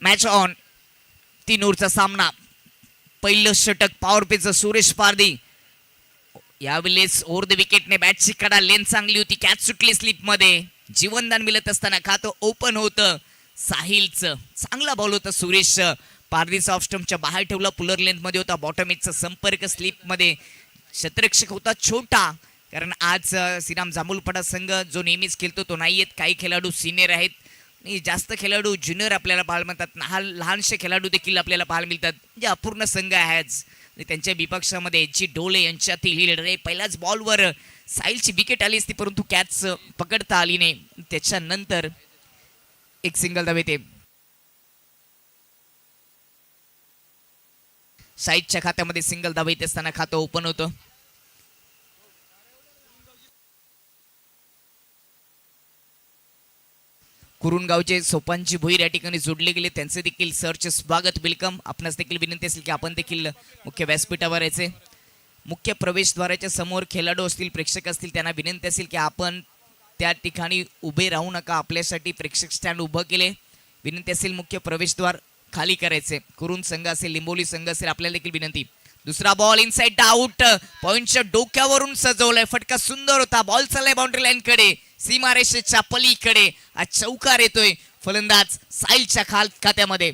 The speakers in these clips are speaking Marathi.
Match on. 3 ओव्हरचा सामना. पहिलं षटक पॉवर पेचं सुरेश पारधी. यावेळेस ओव्हर द विकेटने बॅटची कडा लेन चांगली होती. कॅच सुटली स्लिपमध्ये. जीवनदान मिळत असताना खातं ओपन होतं साहिलचं. चांगला बॉल होता सुरेश पारधीचा. ऑफ स्टंपच्या बाहेर ठेवला. पुलर लेंथ मध्ये होता. बॉटम एजचा संपर्क स्लिपमध्ये. शतरक्षक होता छोटा, कारण आज श्रीराम जांभूलपडा संघ जो नेहमीच खेळतो तो नाही आहेत. काही खेळाडू सिनियर आहेत आणि जास्त खेळाडू ज्युनियर आपल्याला पाहायला मिळतात. लहानसे खेळाडू देखील आपल्याला पाहायला मिळतात. म्हणजे अपूर्ण संघ आहे आज. त्यांच्या विपक्षामध्ये जी डोळे यांच्यातील ही लढाई. पहिल्याच बॉलवर साहिलची विकेट आली असती, परंतु कॅच पकडता आली नाही. त्याच्यानंतर एक सिंगल धाव येते. साहिलच्या खात्यामध्ये सिंगल धाव येत असताना खातं ओपन होतं. कुरुंगावचे सोपानची भोईर या ठिकाणी जोडले गेले. त्यांचे देखील सर्च स्वागत, वेलकम. आपणास देखील विनंती असेल की आपण देखील मुख्य व्यासपीठावर यायचे. मुख्य प्रवेशद्वाराच्या समोर खेळाडू असतील, प्रेक्षक असतील, त्यांना विनंती असेल की आपण त्या ठिकाणी उभे राहू नका. आपल्यासाठी प्रेक्षक स्टँड उभं केले. विनंती असेल मुख्य प्रवेशद्वार खाली करायचे. कुरुंग संघ असेल, लिंबोली संघ असेल, आपल्याला देखील विनंती. दुसरा बॉल इनसाइड आउट. पॉइंटच्या डोक्यावरून सजवलाय. फटका सुंदर होता. बॉल चाललाय बाउंड्री लाईन कडे, सीमारेषेच्या पलीकडे. आज चौकार येतोय फलंदाज साहिलच्या खात्यामध्ये.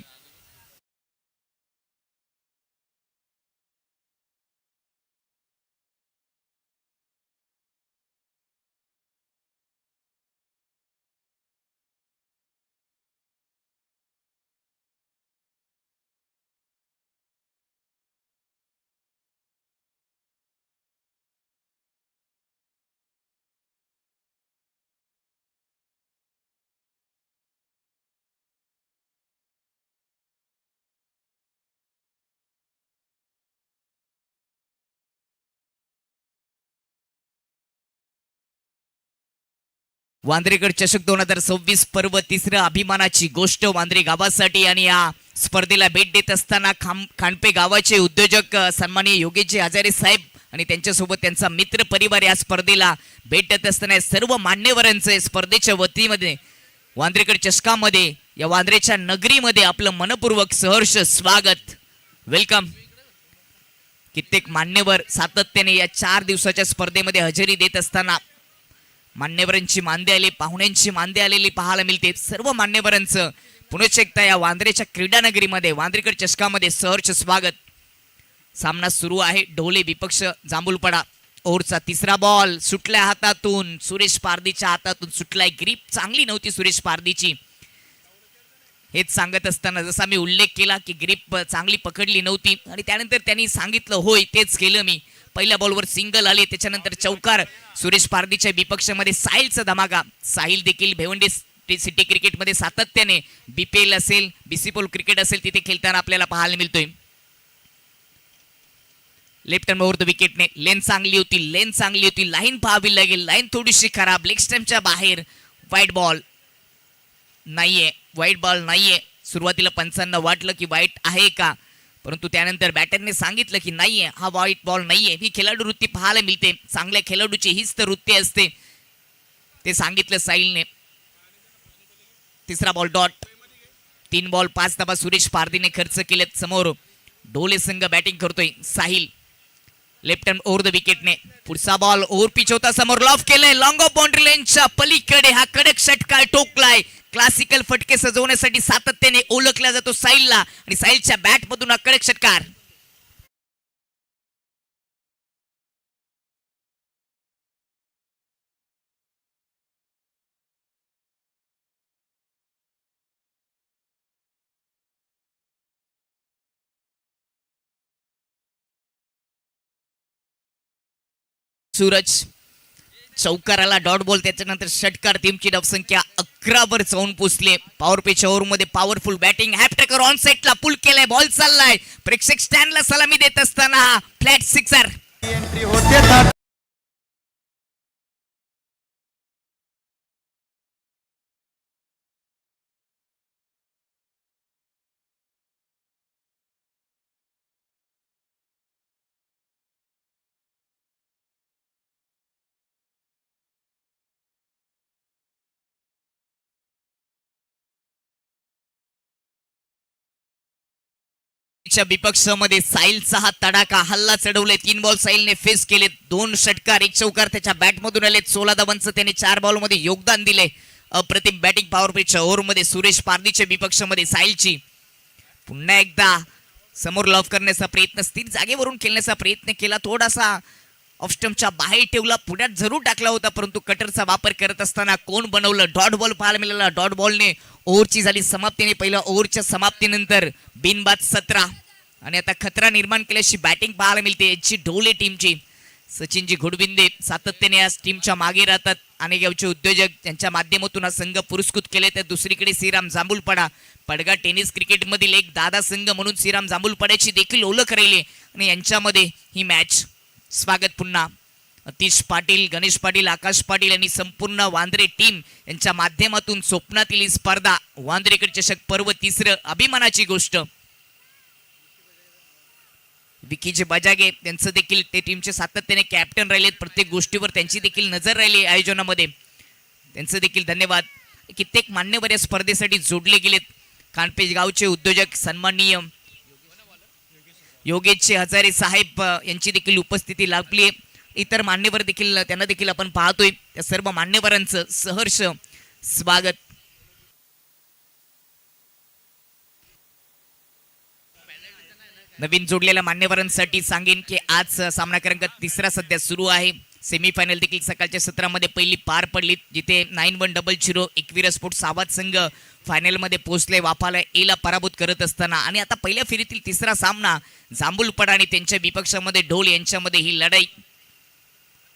वांद्रेगड चषक 2026 पर्व, तिसरं अभिमानाची गोष्ट वांद्रे गावासाठी. आणि या स्पर्धेला भेट देत असताना खांडपे गावाचे उद्योजक सन्माननीय योगेशजी हजारे साहेब आणि त्यांच्यासोबत त्यांचा मित्र परिवार या स्पर्धेला भेट देत असताना सर्व मान्यवरांचे स्पर्धेच्या वतीमध्ये वांद्रेगड चषकामध्ये या वांद्रेच्या नगरीमध्ये आपलं मनपूर्वक सहर्ष स्वागत, वेलकम. कित्येक मान्यवर सातत्याने या 4 दिवसाच्या स्पर्धेमध्ये हजेरी देत असताना मान्यवरांची मांदे आली, पाहुण्यांची मांदे आलेली पाहायला मिळते. सर्व मान्यवरांचं पुनश्च एकदा या वांद्रेच्या क्रीडानगरीमध्ये वांद्रेगड चषकामध्ये सहर्ष स्वागत. सामना सुरू आहे. ढोले विपक्ष जांभूलपडा. ओव्हरचा तिसरा बॉल सुटल्या हातातून, सुरेश पारधीच्या हातातून सुटलाय. ग्रीप चांगली नव्हती सुरेश पारधीची. हेच सांगत असताना जसा मी उल्लेख केला की ग्रीप चांगली पकडली नव्हती आणि त्यानंतर त्यांनी सांगितलं होय तेच केलं मी. पहिल्या बॉलवर सिंगल आले, त्याच्यानंतर चौकार सुरेश पारधीच्या विपक्षामध्ये. साहिलचा धमाका. साहिल देखील भिवंडी सिटी क्रिकेटमध्ये सातत्याने बीपीएल असेल, बीसीपोल क्रिकेट असेल, तिथे खेळताना आपल्याला पाहायला मिळतोय. लेफ्ट हँड ओव्हर द विकेटने. लेन चांगली होती. लाईन पाहावी लागेल. लाईन थोडीशी खराब. लेग स्टंपच्या बाहेर. वाईट बॉल नाहीये. सुरुवातीला पंचांना वाटलं की वाईट आहे का, परंतु त्यानंतर बॅटरने सांगितलं की नाहीये, हा वाईट बॉल नाहीये. ही खेळाडू वृत्ती पाहायला मिळते. चांगल्या खेळाडूची हीच तर वृत्ती असते, ते सांगितलं साहिलने. तिसरा बॉल डॉट. 3 बॉल 5 धावा सुरेश पारधीने खर्च केलेत. समोर ढोले संघ बॅटिंग करतोय. Sahil left hand over the विकेटने. पुढचा बॉल ओव्हर पिच होता. समोर लॉफ केलंय. लॉंग ऑफ बाउंड्री लाईनच्या पलीकडे. हा कडक षटकार टोकलाय. क्लासिकल फटके सजवण्यासाठी सातत्याने ओळखला जातो साहिलला आणि साहिलच्या बॅट मधून हा कडक षटकार. सूरज चौकाराला डॉट बॉल, त्याच्यानंतर षटकार. टीमची धावसंख्या 11 वर जाऊन पोहोचले. पॉवर पेच्या ओव्हर मध्ये पॉवरफुल बॅटिंग. हॅपटेकर ऑन सेटला पुल केलाय. बॉल चाललाय. प्रेक्षक स्टँडला सलामी देत असताना फ्लॅट सिक्सर. च्या विपक्षामध्ये साहिलचा हा तडाखा हल्ला चढवले. 3 बॉल साहिलने फेस केले. 2 षटकार 1 चौकार त्याच्या बॅटमधून आले. 16 धावांचं त्याने 4 बॉलमध्ये योगदान दिले. अप्रतिम बॅटिंग पॉवर प्लेच्या ओव्हरमध्ये सुरेश पारदीच्या विपक्षामध्ये साहिलची पुन्हा एकदा समोर लॉफ करण्याचा प्रयत्न, स्थिर जागेवरून खेळण्याचा प्रयत्न केला. थोडासा ऑफ स्टंपच्या बाहेर ठेवला, पुढ्यात जरूर टाकला होता, परंतु कटरचा वापर करत असताना कोण बनवलं. डॉट बॉल पाहायला मिळाला. डॉट बॉलने ओव्हरची झाली समाप्तीने. पहिल्या ओव्हरच्या समाप्तीनंतर बिनबाद 17 आणि आता खतरा निर्माण केल्याची बॅटिंग पाहायला मिळते याची ढोले टीमची. सचिनजी घोडबिंदे सातत्याने या टीमच्या मागे राहतात. अनेक गावचे उद्योजक त्यांच्या माध्यमातून हा संघ पुरस्कृत केले. तर दुसरीकडे श्रीराम जांभूलपाडा पडगा टेनिस क्रिकेट मधील एक दादा संघ म्हणून श्रीराम जांभूलपाड्याची देखील ओळख राहिली आणि यांच्यामध्ये ही मॅच. स्वागत पुन्हा अतिश पाटील, गणेश पाटील, आकाश पाटील आणि संपूर्ण वांद्रे टीम यांच्या माध्यमातून स्वप्नातील ही स्पर्धा वांद्रेकर चषक पर्व 3 अभिमानाची गोष्ट. विकीचे बजागे त्यांचं देखील ते टीमचे सातत्याने कॅप्टन राहिलेत. प्रत्येक गोष्टीवर त्यांची देखील नजर राहिली आयोजनामध्ये. त्यांचं देखील धन्यवाद. कित्येक मान्यवर या स्पर्धेसाठी जोडले गेलेत. कानपेज गावचे उद्योजक सन्माननीय योगेशचे हजारे साहेब यांची देखील उपस्थिती लाभली. इतर मान्यवर देखील त्यांना देखील आपण पाहतोय. त्या सर्व मान्यवरांचं सहर्ष स्वागत. नवीन जोडलेल्या मान्यवरांसाठी सांगेन की आज सामना क्रमांक 3 सध्या सुरू आहे. सेमीफायनल देखील सकाळच्या सत्रामध्ये पहिली पार पडली, जिथे 9100 एकविरा स्पोर्ट्स आवाज संघ फायनलमध्ये पोहोचले वाफाला एला पराभूत करत असताना. आणि आता पहिल्या फेरीतील 3रा सामना जांभूलपाडा आणि त्यांच्या विपक्षामध्ये ढोल यांच्यामध्ये ही लढाई.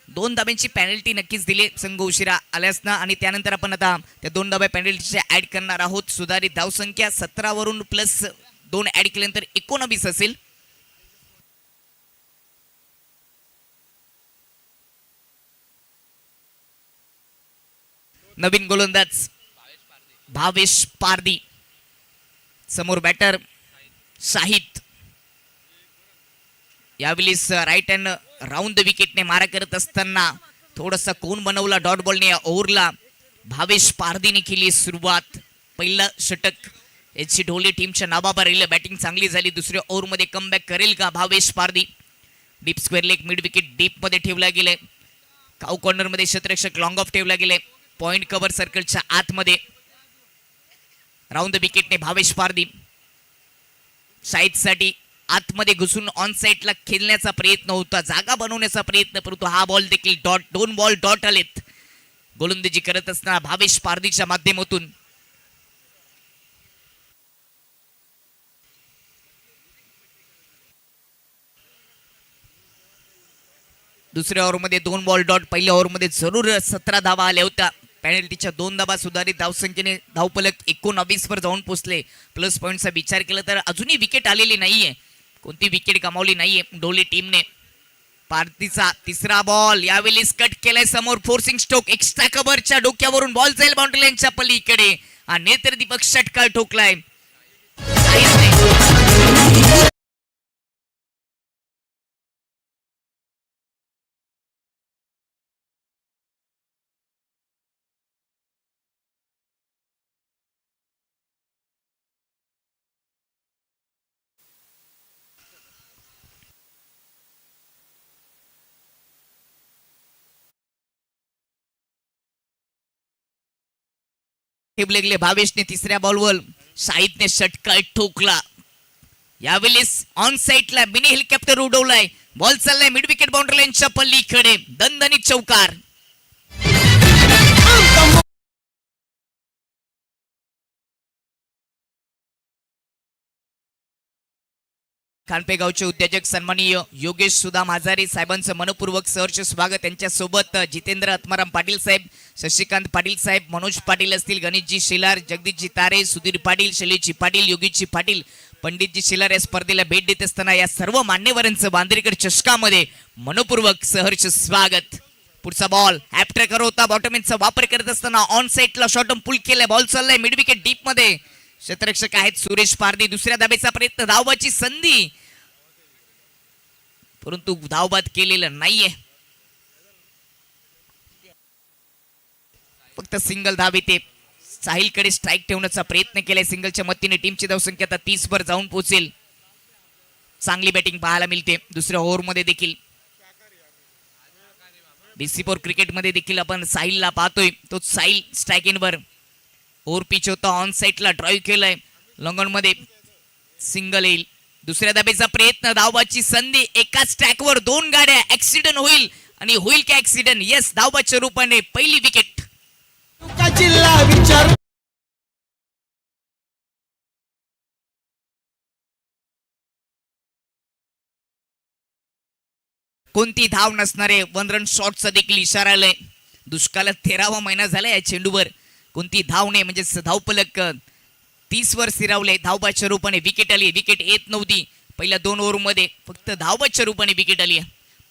2 धाब्यांची पेनल्टी नक्कीच दिली संघ उशिरा आल्यास ना, आणि त्यानंतर आपण आता त्या 2 धाब्या पेनल्टीच्या ऍड करणार आहोत. सुधारित धावसंख्या 17 वरून प्लस 2 ऍड केल्यानंतर 19 असेल. नवीन गोलंदाज भावेश पारदी, समोर बॅटर शाहिद. यावेळेस राईट हँड राऊंड द विकेटने मारा करत असताना थोडासा कोण बनवला डॉट बॉलने या ओव्हरला. भावेश पारदीने केली सुरुवात. पहिला षटक याची ढोली टीमच्या नावावर राहिलं. बॅटिंग चांगली झाली. दुसऱ्या ओव्हरमध्ये कमबॅक करेल का Bhavesh Pardi. Deep square leg mid wicket deep मध्ये ठेवला गेले. काऊ कॉर्नर मध्ये क्षेत्ररक्षक लॉंग ऑफ ठेवला गेले. पॉइंट कव्हर सर्कलच्या आतमध्ये राऊंड द विकेटने भावेश पारदी साईड साठी आतमध्ये घुसून ऑन साईडला खेळण्याचा प्रयत्न होता, जागा बनवण्याचा प्रयत्न, परंतु हा बॉल देखील डॉट. 2 बॉल डॉट आलेत. गोलंदाजी करत असताना भावेश पारदीच्या माध्यमातून दुसऱ्या ओव्हरमध्ये 2 बॉल डॉट. पहिल्या ओव्हरमध्ये जरूर 17 धावा आल्या होत्या. पेनल्टीच्या 2 धावा, सुधारित धावसंख्येने धावफलक 19 वर जाऊन पोहोचले. प्लस पॉईंटचा विचार केला तर अजूनही विकेट आलेली नाहीये, कोणती विकेट गमावली नाहीये डोले टीमने. पारदीचा 3रा बॉल यावेळेस कट केलाय समोर. फोर्सिंग स्ट्रोक एक्स्ट्रा कव्हरच्या डोक्यावरून बॉल जाईल बाउंड्री लाईनच्या पलीकडे. हा नेत्र दीपक षटकार ठोकलाय. ठेवले गेले. भावेशने 3ऱ्या बॉलवर शाहिदने षटकार ठोकला. यावेळेस ऑन साईडला मिनी हेलिकॉप्टर उडवलाय. बॉल चाललाय मिड विकेट बाउंड्री लाईनच्या पलीकडे. दणदणीत चौकार. खानपेगावचे उद्योजक सन्माननीय योगेश सुदाम हजारे साहेबांचं मनपूर्वक सहर्ष स्वागत. त्यांच्या सोबत जितेंद्र आत्माराम पाटील साहेब, शशिकांत पाटील साहेब, मनोज पाटील असतील, गणेशजी शेलार, जगदीशजी तारे, सुधीर पाटील, शैलेशजी पाटील, योगीजी पाटील, पंडितजी शेलार या स्पर्धेला भेट देत असताना या सर्व मान्यवरांचं वांद्रेकर चषकामध्ये मनपूर्वक सहर्ष स्वागत. पुढचा बॉल हॅपट्रॅक होता. बॉटमॅनचा वापर करत असताना ऑन साईडला शॉर्टम पुल केलाय. बॉल चाललाय मिड विकेट डीप मध्ये. क्षेत्ररक्षक आहेत सुरेश पारदी. दुसऱ्या धाब्याचा प्रयत्न, धावबाची संधी, परंतु धावबाद केलेलं नाहीये. फक्त सिंगल धाव येते. साहिलकडे स्ट्राईक ठेवण्याचा प्रयत्न केलाय. सिंगलच्या मदतीने टीमची धावसंख्या आता 30 वर जाऊन पोहोचेल. चांगली बॅटिंग पाहायला मिळते दुसऱ्या ओव्हरमध्ये देखील. BC4 क्रिकेटमध्ये देखील आपण साहिलला पाहतोय. तो साहिल स्ट्राईक इनवर. ओव्हर पिच होता, ऑन साईडला ड्राईव्ह केलंय, लॉंगॉनमध्ये सिंगल येईल. दुसऱ्या धाब्याचा प्रयत्न, धावबाची संधी, एकाच ट्रॅकवर दोन गाड्या, ऍक्सिडेंट होईल आणि होईल का ऍक्सिडेंट? येस, धावबाच्या रूपाने पहिली विकेट. कोणती धाव नसणारे 1 रन शॉटचा देखील इशारा आलाय. दुष्काळात 13वा महिना झाला या चेंडूवर. कोणती धाव नाही, म्हणजे धावफलक 30 वर स्थिरावले. धावबाच्या रूपाने विकेट आली. विकेट येत नव्हती पहिल्या 2 ओव्हरमध्ये, फक्त धावबाच्या रूपाने विकेट आली.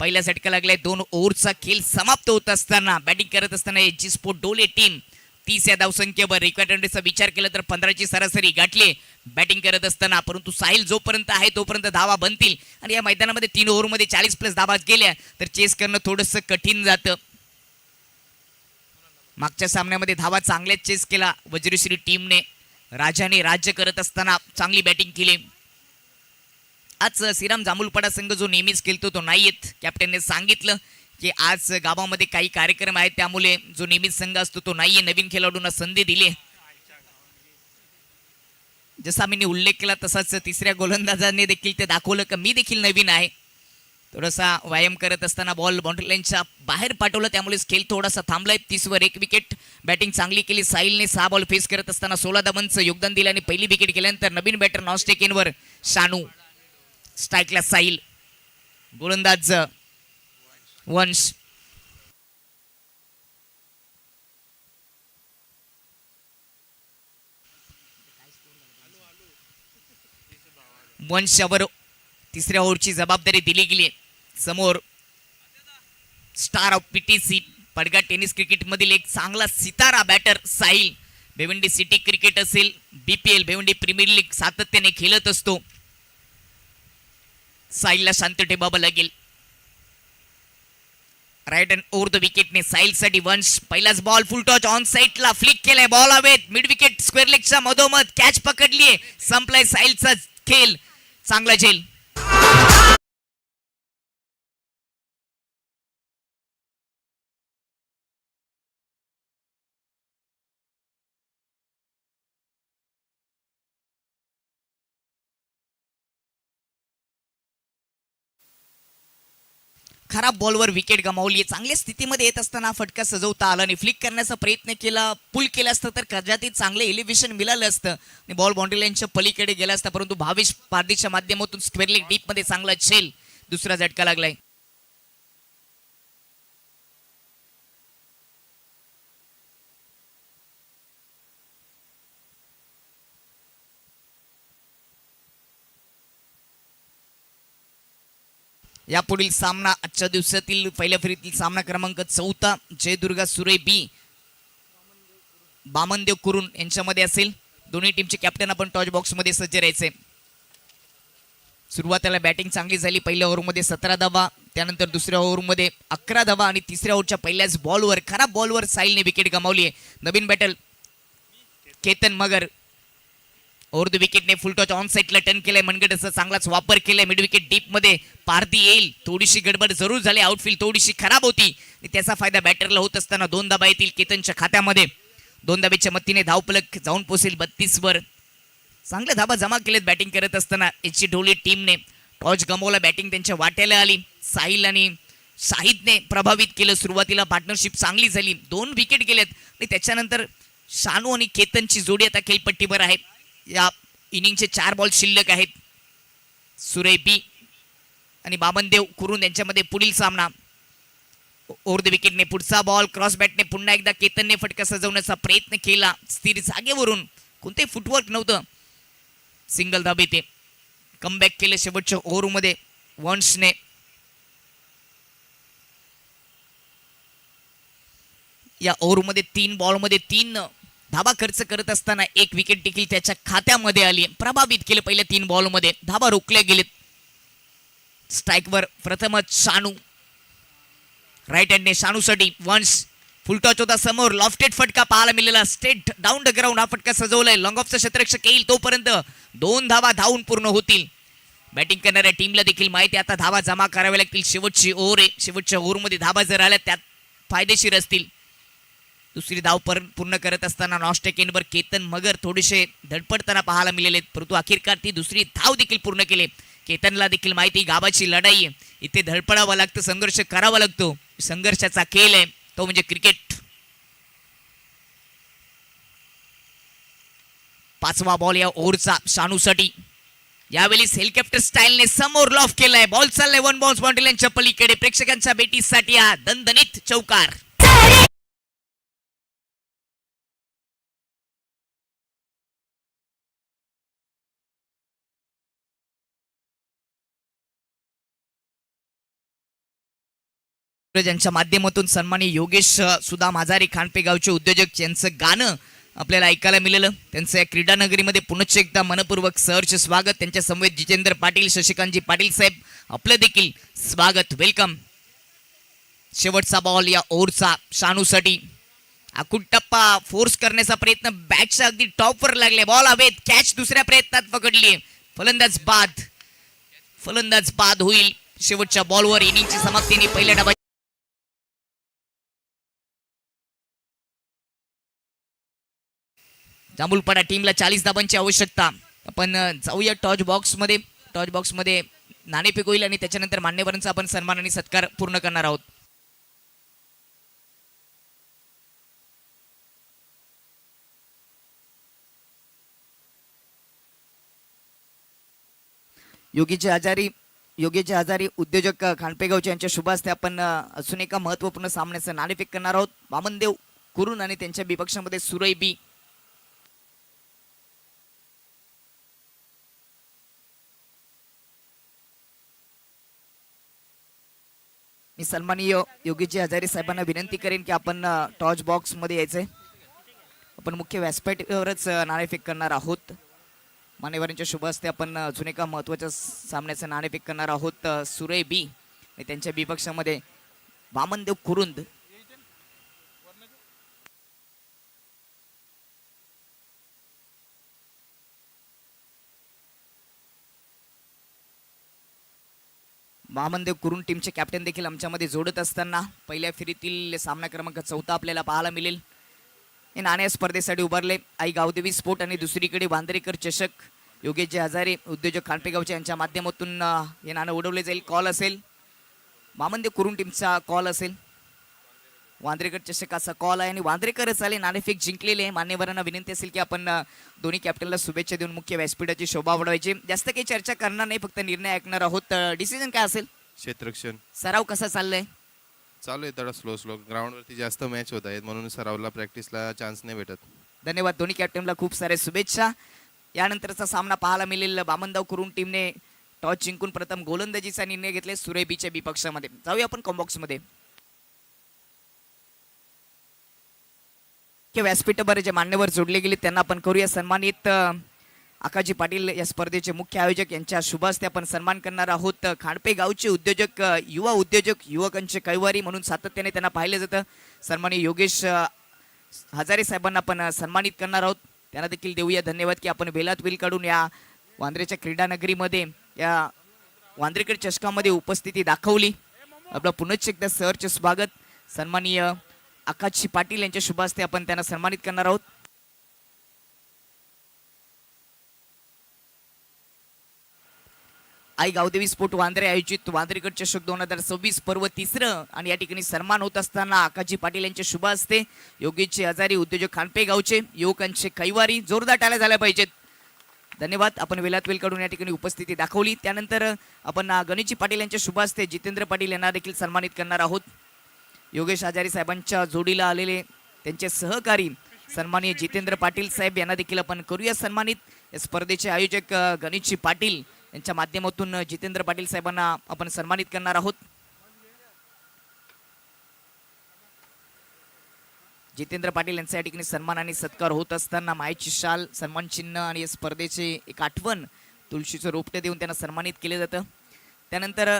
पहिला झटका लागलाय. 2 ओव्हरचा खेळ समाप्त होत असताना, बॅटिंग करत असताना एजी स्पोर्ट डोले टीम 30 या धावसंख्येवर. रिक्वायरमेंटचा विचार केला तर 15ची सरासरी गाठली बॅटिंग करत असताना. परंतु साहिल जोपर्यंत आहे तोपर्यंत धावा बनतील आणि या मैदानामध्ये 3 ओव्हरमध्ये 40+ धावा गेल्या तर चेस करणं थोडंसं कठीण जातं. मागच्या सामन्यामध्ये धावा चांगल्याच चेस केला वज्रश्री टीमने. राजाने राज्य करत असताना चांगली बॅटिंग केली. आज श्रीराम जांभूलपाडा संघ जो नेहमीच खेळतो तो नाही येत. कॅप्टनने सांगितलं की आज गावामध्ये काही कार्यक्रम आहेत, त्यामुळे जो नेहमीच संघ असतो तो नाहीये. नवीन खेळाडूंना संधी दिली. जसा मी उल्लेख केला तसाच तिसऱ्या गोलंदाजाने देखील ते दाखवलं की मी देखील नवीन आहे. थोडासा व्यायाम करत असताना बॉल बाउंड्री लाईनच्या बाहेर पाठवलं, त्यामुळे खेळ थोडासा थांबलाय. 30 वर 1 विकेट. बॅटिंग चांगली केली साहिलने. 6 बॉल फेस करत असताना 16 धावांचं योगदान दिलं आणि पहिली विकेट केल्यानंतर नवीन बॅटर नॉन स्टेक इनवर शानू. स्ट्राईकला साहिल, गोलंदाज वंश. वंशावर तिसऱ्या ओव्हरची जबाबदारी दिली गेली. समोर star of PTC Padgha tennis cricket मधील एक चांगला सितारा batter Sahil. Bhiwandi city cricket असेल, BPL भिवंडी प्रीमियर लीग सातत्याने खेळत असतो. साहिलला शांत ठेवावं लागेल. राईट अँड ओव्हर द विकेटने साहिलसाठी वंश. पहिलाच बॉल फुल टॉच ऑन साईडला फ्लिक केलाय. बॉल हवेत, मिड विकेट स्क्वेअर लेगच्या मधोमध कॅच पकडलीये. संपलाय साहिलचा खेळ. चांगला झेल. खराब बॉलवर विकेट गमावली. चांगल्या स्थितीमध्ये येत असताना फटका सजवता आला आणि फ्लिक करण्याचा प्रयत्न केला. पुल केला असतं तर कदाचित चांगलं एलिव्हेशन मिळालं असतं आणि बॉल बाउंड्री लाईनच्या पलीकडे गेला असता. परंतु भावेश पारदीच्या माध्यमातून स्क्वेअर लेग डीप मध्ये चांगला झेल. दुसरा झटका लागलाय. यापुढील सामना आजच्या दिवसातील पहिल्या फेरीतील सामना क्रमांक 14 जयदुर्गा सुरे बी बामनदेव कुरुन यांच्यामध्ये असेल. दोन्ही टीमचे कॅप्टन आपण टॉच बॉक्स मध्ये सज्ज राहायचे. सुरुवातीला बॅटिंग चांगली झाली. पहिल्या ओव्हरमध्ये 17 धावा, त्यानंतर दुसऱ्या ओव्हरमध्ये 11 धावा आणि तिसऱ्या ओव्हरच्या पहिल्याच बॉलवर खराब बॉलवर साहिलने विकेट गमावली आहे. नवीन batter Ketan Magar. Over the विकेटने फुल टॉच ऑन साईडला टर्न केलाय. मनगटाचा चांगलाच वापर केलाय. मिड विकेट डीप मध्ये पारदी येईल. थोडीशी गडबड जरूर झाली. आउटफील्ड थोडीशी खराब होती आणि त्याचा फायदा बॅटरला होत असताना 2 धाबा येतील केतनच्या खात्यामध्ये. 2 धाब्याच्या मदतीने धावफलक जाऊन पोहोचेल 32 वर. चांगल्या धाबा जमा केलेत बॅटिंग करत असताना एचची ढोली टीमने. टॉस गमावला. बॅटिंग त्यांच्या वाट्याला आली. साहिल आणि शाहिदने प्रभावित केलं. सुरुवातीला पार्टनरशिप चांगली झाली. 2 विकेट गेलेत आणि त्याच्यानंतर शानू आणि केतनची जोडी आता खेळपट्टीवर आहे. या इनिंगचे 4 बॉल शिल्लक आहेत. सुरे बी आणि बामनदेव कुरुन यांच्यामध्ये पुढील सामना. ओव्हर द विकेटने पुढचा बॉल क्रॉस बॅटने पुन्हा एकदा केतनने फटका सजवण्याचा प्रयत्न केला. स्थिर जागेवरून कोणतेही फुटवर्क नव्हतं. सिंगल धाबे ते कमबॅक केले शेवटच्या ओव्हरमध्ये वंशने. या ओव्हरमध्ये 3 बॉलमध्ये 3 धाबा खर्च करत असताना 1 विकेट देखील त्याच्या खात्यामध्ये आली. प्रभावित केले पहिल्या 3 बॉलमध्ये. धाबा रोखल्या गेलेत. स्ट्राईकवर प्रथमच शानू. राईट हँडने शानूसाठी वंश. फुल टॉच होता समोर. लॉफ्टेड फटका पाहायला मिळाला. स्ट्रेट डाऊन द ग्राउंड हा फटका सजवलाय. लॉंग ऑफचा क्षेत्ररक्षक येईल तोपर्यंत 2 धावा धावून पूर्ण होतील. बॅटिंग करणाऱ्या टीमला देखील माहिती आता धावा जमा कराव्या लागतील. शेवटची ओव्हर आहे, शेवटच्या ओव्हरमध्ये धावा जर आल्या त्यात फायदेशीर असतील. दुसरी धाव पूर्ण करत असताना नॉस्टेकेनवर केतन मगर थोडेसे धडपडताना पाहायला मिळाले, परंतु अखेरकार ती दुसरी धाव देखील पूर्ण केले. केतनला देखील माहिती गावाची लढाई आहे, इथे धडपडावं लागतं, संघर्ष करावा लागतो. संघर्षाचा खेळ आहे तो म्हणजे क्रिकेट. 5वा बॉल या ओव्हरचा शानूसाठी. यावेळी हेलिकॉप्टर स्टाईलने समोर लॉफ केलाय. बॉल चाललाय 1 बॉल्स बाउंड्री लाईनच्या पलीकडे. प्रेक्षकांच्या भेटीसाठी हा दणदणीत चौकार. ज्यांच्या माध्यमातून सन्माननीय योगेश सुदाम हजारे खांडपे गावचे उद्योजक यांचं गाणं आपल्याला ऐकायला मिळालं. त्यांचं या क्रीडा नगरीमध्ये पुनश्च एकदा मनपूर्वक सहर्ष स्वागत. त्यांच्या समवेत जितेंद्र पाटील, शशिकांतजी पाटील साहेब आपलं देखील स्वागत, वेलकम. शेवटचा बॉल या ओव्हरचा शानूसाठी. आखूड टप्पा फोर्स करण्याचा प्रयत्न बॅटच्या अगदी टॉपवर लागले. बॉल हवेत, कॅच दुसऱ्या प्रयत्नात पकडली. फलंदाज बाद होईल. शेवटच्या बॉलवर इनिंगची समाप्तीने पहिल्या डावाची जांभूलपाडा टीमला 40 धाबांची आवश्यकता. आपण जाऊया टॉच बॉक्समध्ये नाणेफेक होईल आणि त्याच्यानंतर मान्यवरांचा आपण सन्मान आणि सत्कार पूर्ण करणार आहोत. योगीचे हजारी उद्योजक खांडपेगावचे यांच्या शुभ हस्ते आपण अजून एका महत्वपूर्ण सामन्याचं नाणेफेक करणार आहोत. वामनदेव कुरुन आणि त्यांच्या विपक्षामध्ये सुरई बी. मी सन्माननीय योगीजी हजारे साहेबांना विनंती करेन की आपण टॉच बॉक्स मध्ये यायचंय. आपण मुख्य व्यासपीठावरच नाणेफेक करणार आहोत. मान्यवरांच्या शुभ हस्ते आपण अजून एका महत्वाच्या सामन्याचं नाणेफेक करणार आहोत. सुरई बी आणि त्यांच्या विपक्षामध्ये वामनदेव कुरुंद. वामनदेव कुरुंद टीमचे कॅप्टन देखील आमच्यामध्ये जोडत असताना पहिल्या फेरीतील सामना क्रमांक 4 आपल्याला पाहायला मिळेल. हे नाणे स्पर्धेसाठी उभारले आई गावदेवी स्पोर्ट आणि दुसरीकडे वांद्रेकर चषक. योगेशजी हजारे उद्योजक खांडपेगावचे यांच्या माध्यमातून हे नाणं उडवले जाईल. कॉल असेल वामनदेव कुरुंद टीमचा, कॉल असेल वांद्रेकर चषकाचा कॉल आहे आणि वांद्रेकरच आले नाणेफेक जिंकलेले. मान्यवरांना विनंती असेल की आपण दोन्ही कॅप्टनला शुभेच्छा देऊन मुख्य व्यासपीठाची शोभा वाढवायची. जास्त काही चर्चा करणार नाही, फक्त निर्णय ऐकणार आहोत. डिसिजन काय असेल? क्षेत्ररक्षण. सराव कसा चाललाय? चालू आहे थोडा स्लो ग्राउंडवरती जास्त मॅच होत आहेत म्हणून सरावला प्रॅक्टिसला चान्स नाही भेटत. धन्यवाद. दोन्ही कॅप्टनला खूप साऱ्या शुभेच्छा. यानंतरचा सामना पाहायला मिळेल. वामनदेव कुरुंद टीमने टॉस जिंकून प्रथम गोलंदाजीचा निर्णय घेतले सुरई बीच्या विपक्षामध्ये. जाऊया आपण कॉम्बॉक्स मध्ये. व्यासपीठावर जे मान्यवर जोडले गेले त्यांना आपण करूया सन्मानित. आकाजी पाटील या स्पर्धेचे मुख्य आयोजक यांच्या शुभ हस्ते आपण सन्मान करणार आहोत. खांडपे गावचे उद्योजक, युवा उद्योजक, युवकांचे कैवारी म्हणून सातत्याने त्यांना पाहिलं जातं. सन्माननीय योगेश हजारे साहेबांना आपण सन्मानित करणार आहोत. त्यांना देखील देऊया धन्यवाद की आपण वेलात वेल काढून या वांद्रेच्या क्रीडा नगरीमध्ये या वांद्रेकर चषकामध्ये उपस्थिती दाखवली. आपलं पुनश्च एकदा सहर्ष स्वागत. सन्माननीय आकाशी पाटील यांच्या शुभ हस्ते आपण त्यांना सन्मानित करणार आहोत. आई गावदेवी स्पोर्ट वांद्रे आयोजित वांद्रेकर चषक 2026 पर्व 3 आणि या ठिकाणी सन्मान होत असताना आकाशी पाटील यांच्या शुभ हस्ते योगेशजी हजारी उद्योजक खांडपे गावचे युवकांचे कैवारी. जोरदार टाळ्या झाल्या पाहिजेत. धन्यवाद. आपण वेलात वेल काढून या ठिकाणी उपस्थिती दाखवली. त्यानंतर आपण गणेशजी पाटील यांच्या शुभ हस्ते जितेंद्र पाटील यांना देखील सन्मानित करणार आहोत. योगेश हजारे साहेबांच्या जोडीला आलेले त्यांचे सहकारी सन्माननीय जितेंद्र पाटील साहेब यांना देखील आपण करूया सन्मानित. या स्पर्धेचे आयोजक गणेशजी पाटील यांच्या माध्यमातून जितेंद्र पाटील साहेबांना आपण सन्मानित करणार आहोत. जितेंद्र पाटील यांचा या ठिकाणी सन्मान आणि सत्कार होत असताना मायेची शाल, सन्मान चिन्ह आणि या स्पर्धेचे एक आठवण तुळशीचं रोपटे देऊन त्यांना सन्मानित केले जातं. त्यानंतर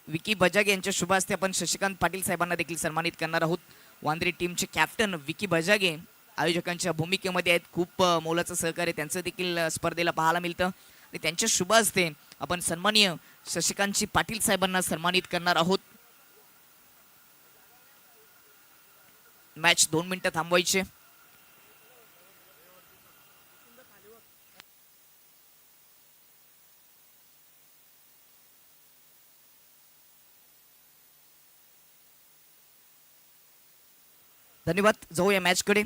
विकी बजागे यांच्या शुभ हस्ते आपण शशिकांत पाटील साहेबांना देखील सन्मानित करणार आहोत. वांद्रे टीमचे कॅप्टन विकी बजागे आयोजकांच्या भूमिकेमध्ये आहेत. खूप मोलाचं सहकार्य त्यांचं देखील स्पर्धेला पाहायला मिळतं आणि त्यांच्या शुभ हस्ते आपण सन्माननीय शशिकांतजी पाटील साहेबांना सन्मानित करणार आहोत. मॅच 2 मिनिटं थांबवायचे. धन्यवाद. जाऊया मॅचकडे.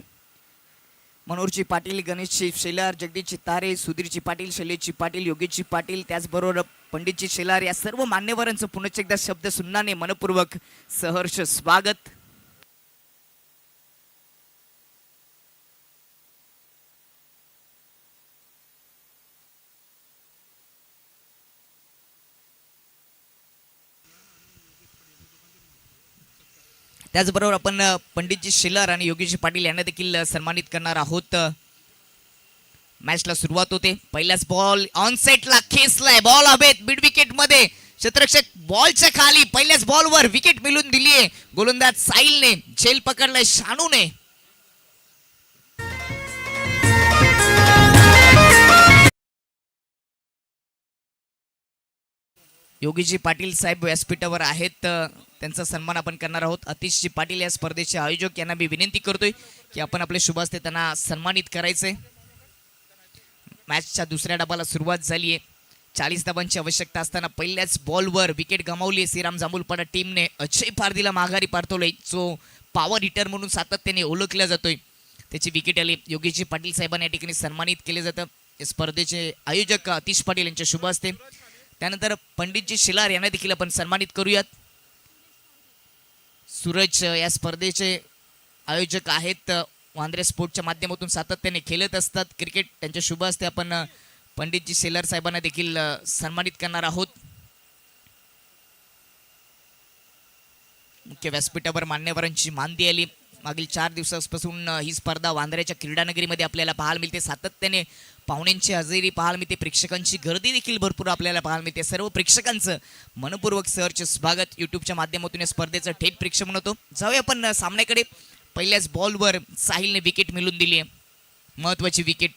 मनोहरजी पाटील, गणेशजी शेलार, जगदीशजी तारे, सुधीरजी पाटील, शैलेशजी पाटील, योगेशजी पाटील, त्याचबरोबर पंडितजी शेलार या सर्व मान्यवरांचं पुनश्च एकदा शब्द सुन्नाने मनपूर्वक सहर्ष स्वागत. त्याचबरोबर आपण पंडितजी शेलार आणि योगेशजी पाटील यांना देखील सन्मानित करणार आहोत. मॅचला सुरुवात होते. पहिल्याच बॉल ऑन सेटला खेचलाय, बॉल हवेत मिड विकेट मध्ये. क्षेत्ररक्षक बॉलच्या खाली पहिल्याच बॉलवर विकेट मिळून दिलीये. गोलंदाज साहिलने झेल पकडलाय शानूने. योगीजी पाटील साहेब व्यासपीठावर आहेत, त्यांचा सन्मान आपण करणार आहोत. अतिशजी पाटील या स्पर्धेचे आयोजक यांना मी विनंती करतोय की आपण आपले शुभ हस्ते त्यांना सन्मानित करायचे. मॅचच्या दुसऱ्या डाबाला सुरुवात झाली आहे. 40 धावांची आवश्यकता असताना पहिल्याच बॉलवर विकेट गमावली. श्रीराम जांभूलपाडा टीमने अजय पारदीला माघारी पाठवलंय, जो पॉवर हिटर म्हणून सातत्याने ओळखला जातोय. त्याची विकेट आली. योगीजी पाटील साहेबांना या ठिकाणी सन्मानित केले जातं. या स्पर्धेचे आयोजक अतिश पाटील यांच्या शुभ हस्ते. त्यानंतर पंडितजी शेलार यांना देखील आपण सन्मानित करूयात. सूरज या स्पर्धेचे आयोजक आहेत. वांद्रे स्पोर्टच्या माध्यमातून सातत्याने खेळत असतात क्रिकेट. त्यांच्या शुभ हस्ते आपण पंडितजी शेलार साहेबांना देखील सन्मानित करणार आहोत. मुख्य व्यासपीठावर मान्यवरांची मांदी आली. मागील 4 दिवसांपासून ही स्पर्धा वांद्र्याच्या क्रीडानगरीमध्ये आपल्याला पाहायला मिळते. सातत्याने पाहुण्यांची हजेरी पाहायला मिळते. प्रेक्षकांची गर्दी देखील भरपूर आपल्याला पाहायला मिळते. सर्व प्रेक्षकांचं मनपूर्वक सहर्ष स्वागत. युट्यूबच्या माध्यमातून या स्पर्धेचं थेट प्रेक्षण होतो. जाऊया आपण सामन्याकडे. पहिल्याच बॉलवर साहिलने विकेट मिळवून दिली आहे. महत्वाची विकेट.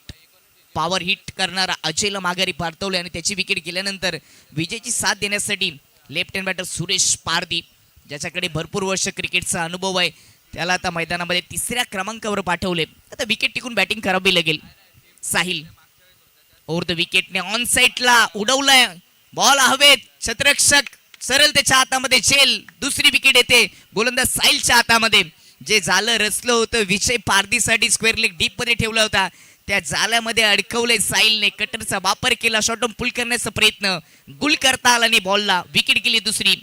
पॉवर हिट करणारा अजयला माघारी पाठवले आणि त्याची विकेट गेल्यानंतर विजयची साथ देण्यासाठी left hand batter Suresh Pardi, ज्याच्याकडे भरपूर वर्ष क्रिकेटचा अनुभव आहे, त्याला आता मैदानामध्ये 3ऱ्या क्रमांकावर पाठवले. आता विकेट टिकून बॅटिंग करावी लागेल. साहिल ओव्हर द विकेटने ऑन साईडला उडवलाय, बॉल हवेत. क्षेत्ररक्षक सरळ त्याच्या हातामध्ये झेल. दुसरी विकेट येते गोलंदाज साहिलच्या हातामध्ये. जे झालं रचलं होतं विजय पारदीसाठी स्क्वेअर लेग डीप मध्ये ठेवला होता, त्या जाल्यामध्ये अडकवले साहिलने. कटरचा वापर केला, शॉर्ट पुल करण्याचा प्रयत्न, गुल करता आला नाही बॉलला. विकेट गेली दुसरी.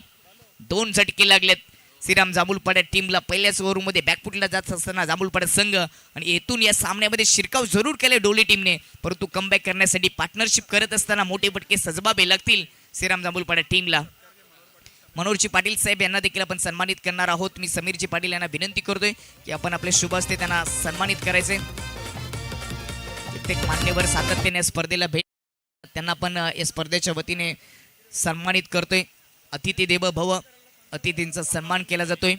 2 झटके लागलेत श्रीराम जांभूलपाडा टीमला. पहिल्याच ओव्हरमध्ये बॅकफुटला जात असताना जांभूलपाडा संघ आणि येथून या सामन्यामध्ये शिरकाव जरूर केले डोली टीमने, परंतु कमबॅक करण्यासाठी पार्टनरशिप करत असताना मोठे फटके सजबाबे लागतील श्रीराम जांभूलपाडा टीमला. मनोहरजी पाटील साहेब यांना देखील आपण सन्मानित करणार आहोत. मी समीरजी पाटील यांना विनंती करतोय की आपण आपले शुभ हस्ते त्यांना सन्मानित करायचे. प्रत्येक मान्यवर सातत्याने स्पर्धेला भेट, त्यांना आपण या स्पर्धेच्या वतीने सन्मानित करतोय. अतिथी देव भव, अतिथींचा सन्मान केला जातोय.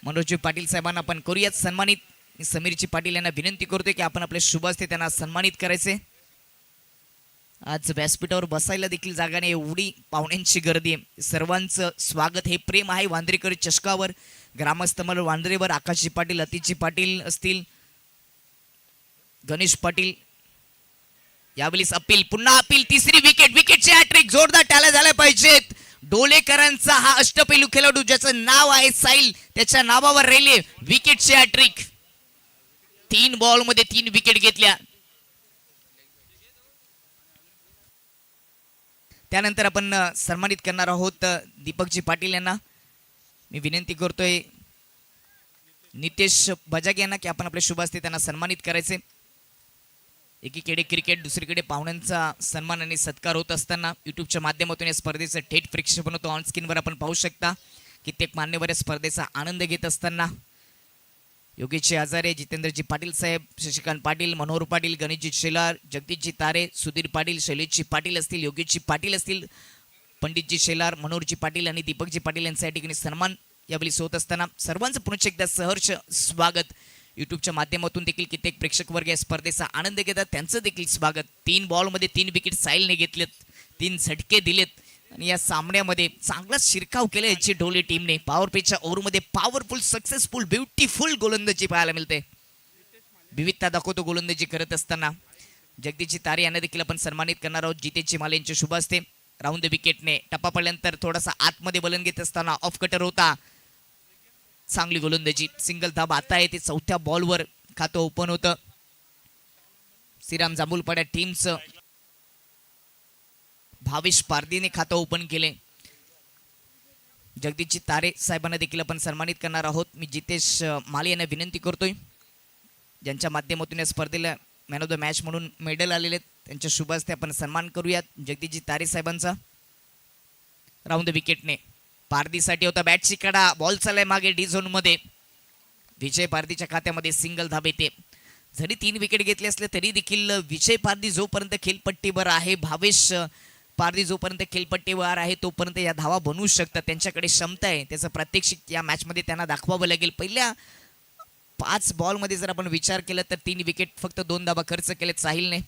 मनोहरजी पाटील साहेबांना आपण करूयात सन्मानित. मी समीरजी पाटील यांना विनंती करतोय की आपण आपले शुभ हस्ते त्यांना सन्मानित करायचे. आज व्यासपीठावर बसायला देखील जागा नाही, एवढी पाहुण्यांची गर्दी आहे. सर्वांचं स्वागत. हे प्रेम आहे वांद्रेकर चषकावर, ग्रामस्थमल वांद्रेवर. आकाशजी पाटील, अतिशजी पाटील असतील, गणेश पाटील. यावेळेस अपील, पुन्हा अपील. 3री विकेट. विकेटची हॅट्रिक. जोरदार टाळ्या झाल्या पाहिजेत. डोलेकरांचा हा अष्टपैलू खेळाडू ज्याचं नाव आहे साहिल, त्याच्या नावावर राहिले विकेटची हॅट्रिक. 3 बॉलमध्ये 3 विकेट घेतल्या. त्यानंतर आपण सन्मानित करणार आहोत दीपकजी पाटील यांना. मी विनंती करतोय नितेश बजागे यांना की आपण आपले शुभ हस्ते त्यांना सन्मानित करायचे. एकीकडे क्रिकेट, दुसरीकडे पाहुण्यांचा सन्मान आणि सत्कार होत असताना युट्यूबच्या माध्यमातून या स्पर्धेचं थेट प्रेक्षेपण होतं. ऑन स्क्रीनवर आपण पाहू शकता कित्येक मान्यवर या स्पर्धेचा आनंद घेत असताना. योगेशजी आजारे, जितेंद्रजी पाटील साहेब, शशिकांत पाटील, मनोहर पाटील, गणेशजी शेलार, जगदीशजी तारे, सुधीर पाटील, शैलेशजी पाटील असतील, योगेशजी पाटील असतील, पंडितजी शेलार, मनोहरजी पाटील आणि दीपकजी पाटील यांच्या ठिकाणी सन्मान यावेळी होत असताना सर्वांचं पुन्हा एकदा सहर्ष स्वागत. युट्यूबच्या माध्यमातून देखील कित्येक प्रेक्षक वर्ग या स्पर्धेचा आनंद घेतात, त्यांचं देखील स्वागत. 3 बॉलमध्ये 3 विकेट साहिलने घेतलेत. 3 झटके दिलेत आणि या सामन्यामध्ये चांगलाच शिरकाव केला याची ढोली टीमने. पॉवर प्लेच्या ओव्हरमध्ये पॉवरफुल सक्सेसफुल ब्युटिफुल गोलंदाजी पाहायला मिळते. विविधता दाखवतो गोलंदाजी करत असताना. जगदीशची तारे यांना देखील आपण सन्मानित करणार आहोत. जितेशची माले यांचे शुभ असते. राऊंड द विकेटने टप्पा पडल्यानंतर थोडासा आतमध्ये बलन घेत असताना ऑफ कटर होता. चांगली गोलंदाजी. सिंगल धाब आता आहे ते 4थ्या बॉलवर खातं ओपन होतं. श्रीराम जांभूलपाड्या टीमचं भावेश पारदीने खातं ओपन केले. जगदीशची तारे साहेबांना देखील आपण सन्मानित करणार आहोत. मी जितेश माले यांना विनंती करतोय ज्यांच्या माध्यमातून या स्पर्धेला मॅन ऑफ द मॅच म्हणून मेडल आलेले त्यांच्या शुभ हस्ते आपण सन्मान करूयात जगदीशजी तारे साहेबांचा. राऊंड द विकेटने पारदीसाठी होता बॅटची कडा. बॉल चाललाय मागे डी झोन मध्ये. विजय पारदीच्या खात्यामध्ये सिंगल धाब येते. जरी 3 विकेट घेतले असले तरी देखील विजय पारदी जोपर्यंत खेळपट्टीवर आहे, भावेश पारदी जोपर्यंत खेळपट्टीवर आहे तोपर्यंत या धावा बनवू शकतात. त्यांच्याकडे क्षमता आहे. त्याचं प्रात्यक्षिक या मॅचमध्ये त्यांना दाखवावं लागेल. पहिल्या 5 बॉलमध्ये जर आपण विचार केला तर 3 विकेट फक्त 2 धावा खर्च केलेत साहिलने.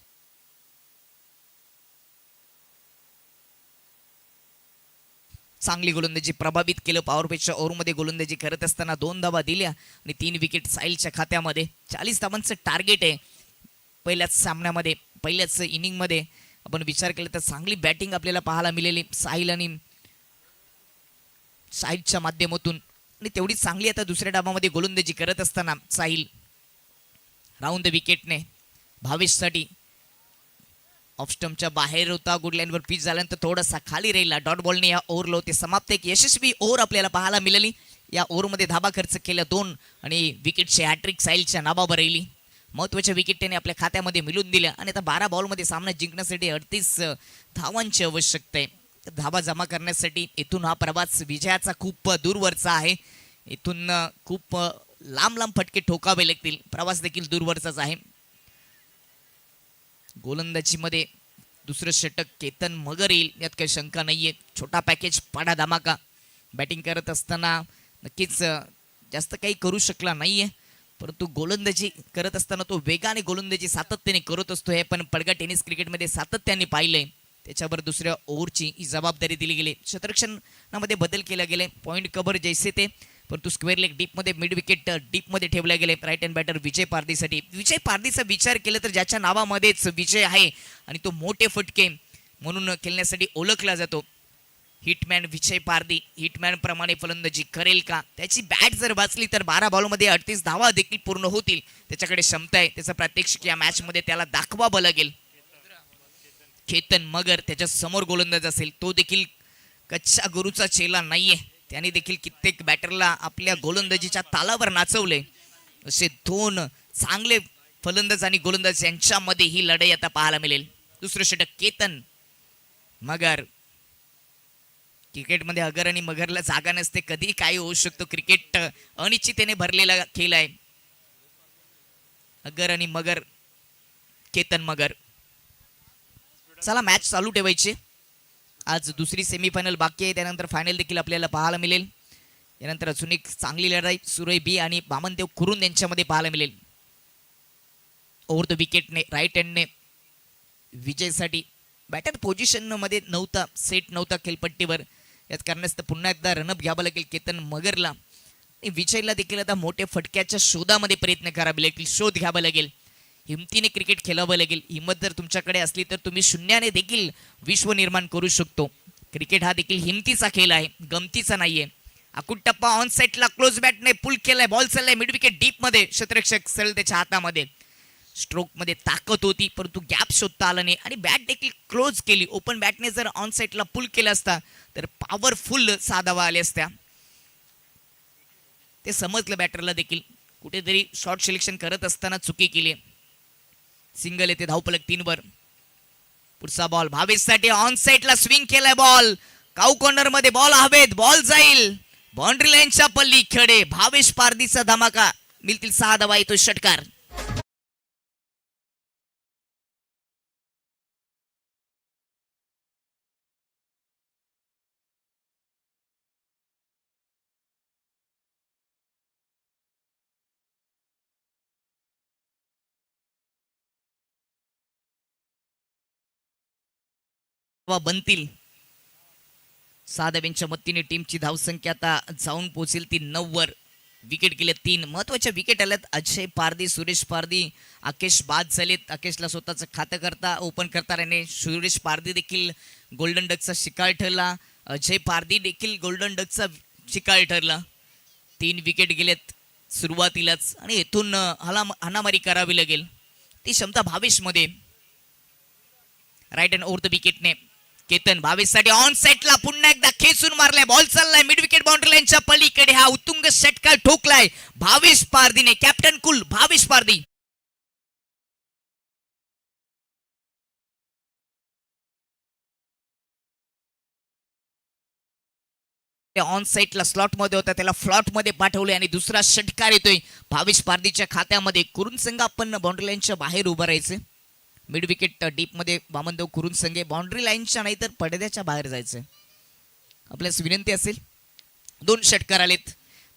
चांगली गोलंदाजी प्रभावित केलं. पॉवर प्लेच्या ओव्हरमध्ये गोलंदाजी करत असताना 2 धावा दिल्या आणि 3 विकेट साहिलच्या खात्यामध्ये. 40 धावांचं टार्गेट आहे पहिल्याच सामन्यामध्ये. पहिल्याच इनिंगमध्ये आपण विचार केला तर चांगली बॅटिंग आपल्याला पाहायला मिळाली साहिल आणि साहिलच्या माध्यमातून. आणि तेवढी चांगली आता दुसऱ्या डावामध्ये गोलंदाजी करत असताना साहिल. राऊंड द विकेटने भावेशसाठी ऑफ स्टंपच्या बाहेर होता. गुड लाईनवर पिच झाल्यानंतर थोडासा खाली राहिला. डॉट बॉलने या ओव्हरला होते समाप्त. एक यशस्वी ओव्हर आपल्याला पाहायला मिळाली. या ओव्हरमध्ये धाबा खर्च केल्या 2 आणि विकेटची हॅट्रिक साहिलच्या नावावर राहिली. महत्त्वाच्या विकेट त्याने आपल्या खात्यामध्ये मिळवून दिल्या आणि आता 12 बॉलमध्ये सामना जिंकण्यासाठी 38 धावांची आवश्यकता आहे. धावा जमा करण्यासाठी इथून हा प्रवास विजयाचा खूप दूरवरचा आहे. इथून खूप लांब लांब फटके ठोकावे लागतील. प्रवास देखील दूरवरचाच आहे. गोलंदाजीमध्ये दुसरं षटक केतन मगर येईल यात काही शंका नाहीये. छोटा पॅकेज पाडा धमाका. बॅटिंग करत असताना नक्कीच जास्त काही करू शकला नाहीये, परंतु गोलंदाजी करत असताना तो वेगाने गोलंदाजी सातत्याने करत असतो. हे पण पडगा टेनिस क्रिकेटमध्ये सातत्याने पाहिलंय. त्याच्यावर दुसऱ्या ओव्हरची ही जबाबदारी दिली गेली. क्षेत्ररक्षणामध्ये बदल केला गेले. पॉईंट कव्हर जैसे ते, परंतु स्क्वेअर लेग डीपमध्ये मिड विकेट डीपमध्ये ठेवले गेले. राईट हँड बॅटर विजय पारदीसाठी. विजय पारदीचा विचार केला तर ज्याच्या नावामध्येच विजय आहे आणि तो मोठे फटके म्हणून खेळण्यासाठी ओळखला जातो. हिटमॅन विजय पारदी हिटमॅन प्रमाणे फलंदाजी करेल का? त्याची बॅट जर वाचली तर 12 बॉलमध्ये 38 धावा देखील पूर्ण होतील. त्याच्याकडे क्षमता आहे. त्याचं प्रात्यक्षिक या मॅचमध्ये त्याला दाखवावं लागेल. केतन मगर त्याच्या समोर गोलंदाज असेल तो देखील कच्च्या गुरुचा चेला नाहीये. त्याने देखील कित्येक बॅटरला आपल्या गोलंदाजीच्या तालावर नाचवले. असे 2 चांगले फलंदाज आणि गोलंदाज यांच्यामध्ये ही लढाई आता पाहायला मिळेल. दुसरं षटक केतन मगर. क्रिकेटमध्ये अगर आणि मगरला जागा नसते. कधी काही होऊ शकतो. क्रिकेट अनिश्चिततेने भरलेला खेळ आहे. अगर आणि मगर, केतन मगर. चला मॅच चालू ठेवायची. आज दुसरी सेमीफायनल बाकी आहे. त्यानंतर फायनल देखील आपल्याला पाहायला मिळेल. यानंतर अजून एक चांगली लढाई सुरई बी आणि बामनदेव कुरुंद यांच्यामध्ये पाहायला मिळेल. ओव्हर द विकेटने राईट हँडने विजयसाठी. बॅटर पोझिशन मध्ये नव्हता, सेट नव्हता खेळपट्टीवर. याच कारणास्तव पुन्हा एकदा रनअप घ्यावं लागेल केतन मगरला. विजयला देखील आता मोठ्या फटक्याच्या शोधामध्ये प्रयत्न करावे लागेल. शोध घ्यावा लागेल. हिमतीने क्रिकेट खेळावं लागेल. हिंमत जर तुमच्याकडे असली तर तुम्ही शून्याने देखील विश्व निर्माण करू शकतो. क्रिकेट हा देखील हिमतीचा खेळ आहे, गमतीचा नाहीये. अकुट टप्पा ऑन साईडला क्लोज बॅटने पुल केलाय. बॉल चाललाय मिड विकेट डीप मध्ये. क्षेत्ररक्षक सरळ त्याच्या हातामध्ये. स्ट्रोक मध्ये ताकद होती परंतु गॅप शोधता आला नाही आणि बॅट देखील क्लोज केली. ओपन बॅटने जर ऑन साईडला पुल केला असता तर पॉवरफुल साधावा आले असत्या. ते समजलं बॅटरला देखील. कुठेतरी शॉर्ट सिलेक्शन करत असताना चुकी केली. सिंगल येते धावफलक 3 वर. पुढचा बॉल भावेशसाठी. ऑन साईडला स्विंग केलाय बॉल. काऊ कॉर्नर मध्ये बॉल हवेत. बॉल जाईल बाउंड्री लाईनच्या पलीकडे. भावेश पारदीचा धमाका. मिळतील 6 धावा. येतो षटकार. बनतील. 6 धावांच्या मदतीने टीमची धावसंख्या आता जाऊन पोहोचेल ती 9 वर. विकेट गेले 3 महत्वाच्या विकेट आल्यात. अजय पारदी, सुरेश पारदी, आकेश बाद झालेत. आकेशला स्वतःचं खातं करता ओपन करता राहिने. सुरेश पारदी देखील गोल्डन डकचा शिकार ठरला. अजय पारदी देखील गोल्डन डकचा शिकार ठरला. 3 विकेट गेलेत सुरुवातीलाच आणि इथून हाणामारी करावी लागेल. ती क्षमता भावेशमध्ये. राईट हँड ओव्हर द विकेटने केतन भावेशसाठी ऑन साइडला पुन्हा एकदा खेचून मारलाय. बॉल चाललाय मिड विकेट बाउंड्री लाईनच्या पलीकडे. हा उत्तुंग षटकार ठोकलाय भावेश पारदीने. Captain cool Bhavesh Pardi. On साइडला स्लॉट मध्ये होता त्याला फ्लॉट मध्ये पाठवले आणि दुसरा षटकार येतोय भावेश पारदीच्या खात्यामध्ये. कुरुन संघ आपण बाउंड्री लाईनच्या बाहेर उभं राहायचे. मिड विकेट डीप मध्ये वामनदेव कुरुन संघे बाउंड्री लाईनच्या नाही तर पडद्याच्या बाहेर जायचं. आपल्यास विनंती असेल. 2 षटकार आलेत.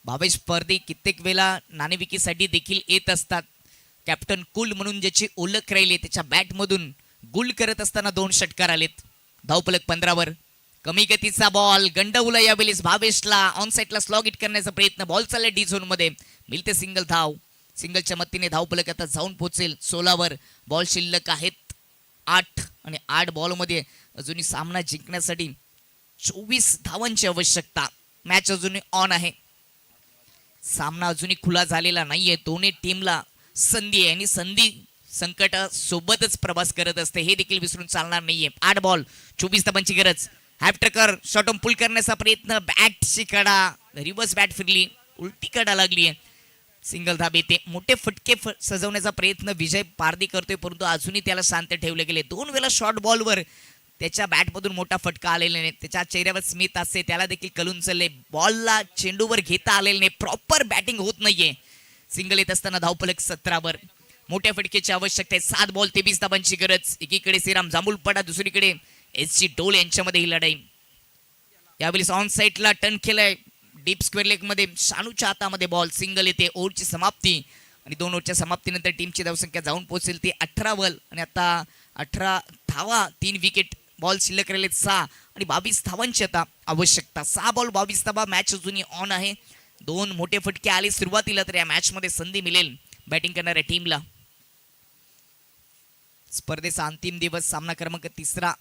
भावेश पारदी कित्येक वेळा नाणेविकीसाठी देखील येत असतात. कॅप्टन कुल म्हणून ज्याची ओळख राहिली त्याच्या बॅट मधून गुल करत असताना 2 षटकार आलेत. धावफलक 15 वर. कमी गतीचा बॉल गंडवला यावेळेस भावेशला. ऑन साइडला स्लॉग हिट करण्याचा प्रयत्न. बॉल चाललाय डी झोन मध्ये. मिळते सिंगल धाव. सिंगलच्या मदतीने धावफलक आता जाऊन पोहोचेल 16 वर. बॉल शिल्लक आहेत 8 आणि 8 बॉल मध्ये अजूनही सामना जिंकण्यासाठी 24 धावांची आवश्यकता. मॅच अजूनही ऑन आहे. सामना अजूनही खुला झालेला नाहीये. दोन्ही टीमला संधी आहे आणि संधी संकट सोबतच प्रवास करत असते हे देखील विसरून चालणार नाहीये. 8 बॉल 24 धावांची गरज. हॅपटकर शॉट पुल करण्याचा प्रयत्न. बॅटची कडा रिव्हर्स बॅट फिरली. उलटी कडा लागली. सिंगल धाब येते. मोठे फटके सजवण्याचा प्रयत्न विजय पारदी करतोय परंतु अजूनही त्याला शांत ठेवले गेले. 2 वेळा शॉर्ट बॉलवर त्याच्या बॅटमधून मोठा फटका आलेला नाही. त्याच्या चेहऱ्यावर स्मित असते त्याला देखील कलून चालले. बॉलला चेंडूवर घेता आलेले नाही. प्रॉपर बॅटिंग होत नाहीये. सिंगल येत असताना धावफलक 17 वर. मोठ्या फटकेची आवश्यकता आहे. 7 बॉल 23 धाबांची गरज. एकीकडे श्रीराम जांभूलपडा दुसरीकडे एस.सी. डोल यांच्यामध्ये ही लढाई. यावेळी ऑन साइडला टर्न केलाय डीप स्क्वेअर लेग मध्ये. शानूच्या हातामध्ये बॉल. सिंगल येते. ओव्हरची समाप्ती आणि 2 ओव्हरच्या समाप्तीनंतर टीमची धावसंख्या जाऊन पोहोचेल ती 18 वर आणि आता 18 धावा 3 विकेट. बॉल शिल्लक राहिले 6 आणि 22 धावांची आता आवश्यकता. 6 बॉल 22 धावा. मॅच अजूनही ऑन आहे. 2 मोठे फटके आले सुरुवातीला तर या मॅच मध्ये संधी मिळेल बॅटिंग करणाऱ्या टीमला. स्पर्धेचा अंतिम दिवस. सामना क्रमांक 3.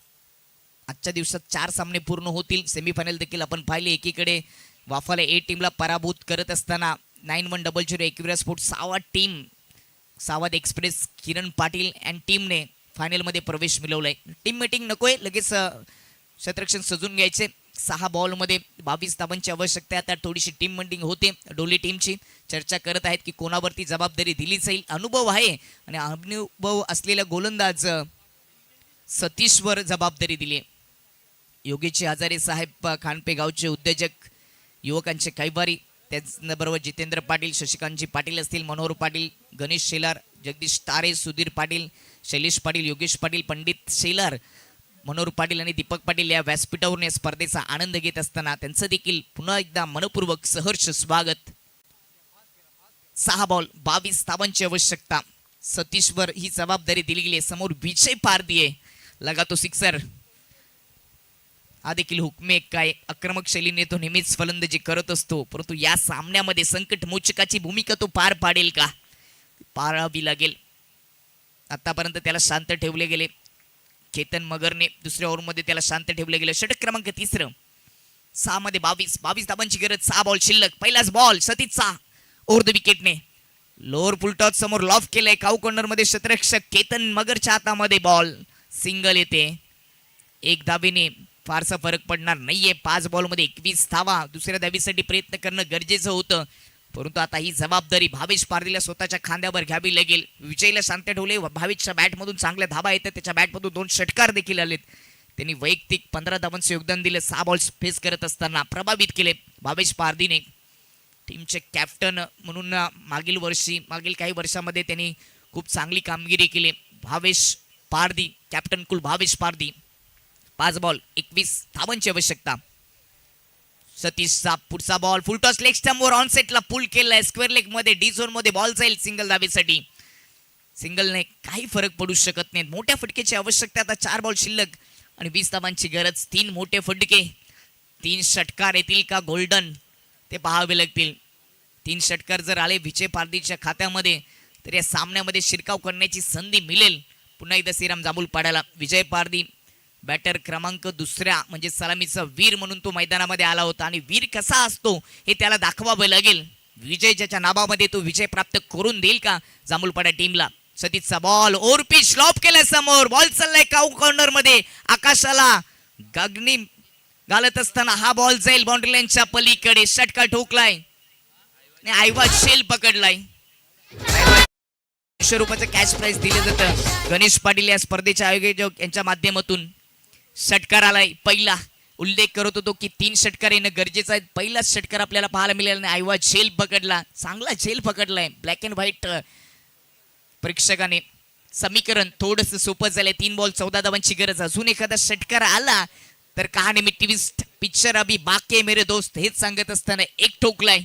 आजच्या दिवसात 4 सामने पूर्ण होतील. सेमीफायनल देखील आपण पाहिले. एकीकडे वाफाला ए टीमला पराभूत करत असताना 9100 एकविरा स्पोर्ट सावध एक्सप्रेस किरण पाटील अँड टीमने फायनलमध्ये प्रवेश मिळवलाय. टीम मीटिंग नकोय. लगेच क्षेत्ररक्षण सजून घ्यायचे. 6 बॉलमध्ये 22 धावांची आवश्यकता आहे. आता थोडीशी टीम मीटिंग होते. डोली टीमची चर्चा करत आहेत की कोणावरती जबाबदारी दिली जाईल. अनुभव आहे आणि अनुभव असलेला गोलंदाज सतीशवर जबाबदारी दिली. योगेश हजारे साहेब खानपे गावचे उद्योजक युवकांचे कैवारी. त्याचबरोबर जितेंद्र पाटील, शशिकांतजी पाटील असतील, मनोहर पाटील, गणेश शेलार, जगदीश तारे, सुधीर पाटील, शैलेश पाटील, योगेश पाटील, पंडित शेलार, मनोहर पाटील आणि दीपक पाटील या व्यासपीठावरून या स्पर्धेचा आनंद घेत असताना त्यांचं देखील पुन्हा एकदा मनपूर्वक सहर्ष स्वागत. 6 बॉल 22 धावांची आवश्यकता. सतीशवर ही जबाबदारी दिली गेली. समोर विजय पारदी आहे. लगा तो सिक्सर. हा देखील हुकमे काय आक्रमक शैलीने तो नेहमीच फलंदाजी करत असतो परंतु या सामन्यामध्ये संकट मोचकाची भूमिका तो पार पाडेल का? पाळावी लागेल. आतापर्यंत त्याला शांत ठेवले गेले. केतन मगरने दुसऱ्या ओव्हरमध्ये त्याला शांत ठेवले गेले. षटक क्रमांक 3. 6 मध्ये 22 धाबांची गरज. 6 बॉल शिल्लक. पहिलाच बॉल सतीशचा ओव्हर द विकेटने. लोअर फुलटॉस समोर लॉफ केलंय. काऊ कॉर्नर मध्ये क्षेत्ररक्षक केतन मगरच्या हातामध्ये बॉल. सिंगल येते. 1 धावेने फारसा फरक पडणार नाहीये. 5 बॉलमध्ये 21 धावा. दुसऱ्या धावीसाठी प्रयत्न करणं गरजेचं होतं परंतु आता ही जबाबदारी भावेश पारदीला स्वतःच्या खांद्यावर घ्यावी लागेल. विजयला शांत ठेवले. भावेशच्या बॅटमधून चांगल्या धावा येतात. त्याच्या बॅटमधून 2 षटकार देखील आलेत. त्यांनी वैयक्तिक 15 धावांचं योगदान दिलं. 6 बॉल्स फेस करत असताना प्रभावित केले भावेश पारदीने. टीमचे कॅप्टन म्हणून मागील काही वर्षामध्ये त्यांनी खूप चांगली कामगिरी केली. Bhavesh Pardi, captain cool Bhavesh Pardi. 5 ball 21 धावांची आवश्यकता. सतीशचा पुढचा बॉल फुलटॉस लेग स्टंपवर ऑन सेटला पुल केलाय. स्क्वेअर लेग मध्ये डी झोन मध्ये बॉल जाईल सिंगल धावेसाठी. सिंगलने काही फरक पडू शकत नाही. मोठ्या फटकेची आवश्यकता. आता 4 बॉल शिल्लक. आणि 20 धावांची गरज. 3 मोठे फटके, 3 षटकार येतील का गोल्डन ते पाहावे लागतील. 3 षटकार जर आले विजय पारदीच्या खात्यामध्ये तर या सामन्यामध्ये शिरकाव करण्याची संधी मिळेल पुन्हा एकदा श्रीराम जांभूळ पाडायला. विजय पारदी बॅटर क्रमांक दुसऱ्या म्हणजे सलामीचा वीर म्हणून तो मैदानामध्ये आला होता आणि वीर कसा असतो हे त्याला दाखवावं लागेल. विजय ज्याच्या नावामध्ये तो विजय प्राप्त करून देईल का जांभूळपाडा टीमला. सतीशचा बॉल ओव्हर पिच लॉप केलाय समोर. बॉल चाललाय काऊ कॉर्नर मध्ये. आकाशाला गगनी घालत असताना हा बॉल जाईल बाउंड्री लाईनच्या पलीकडे. षटकार ठोकलाय आयवा शेल पकडलाय. रुपयाचं कॅश प्राइज दिलं जातं. गणेश पाटील या स्पर्धेचे आयोजक यांच्या माध्यमातून षटकार आलाय. पहिला उल्लेख करत होतो की 3 षटकार येणं गरजेचं आहे. पहिलाच षटकार आपल्याला पाहायला मिळाला नाही. आयवा झेल पकडला, चांगला झेल पकडलाय. ब्लॅक अँड व्हाईट प्रेक्षकाने समीकरण थोडस सोपं झालंय. 3 बॉल 14 धावांची गरज. अजून एखादा षटकार आला तर कहाणी मी ट्विस्ट पिक्चर अभी बाकी मेरे दोस्त हेच सांगत असताना एक ठोकलाय.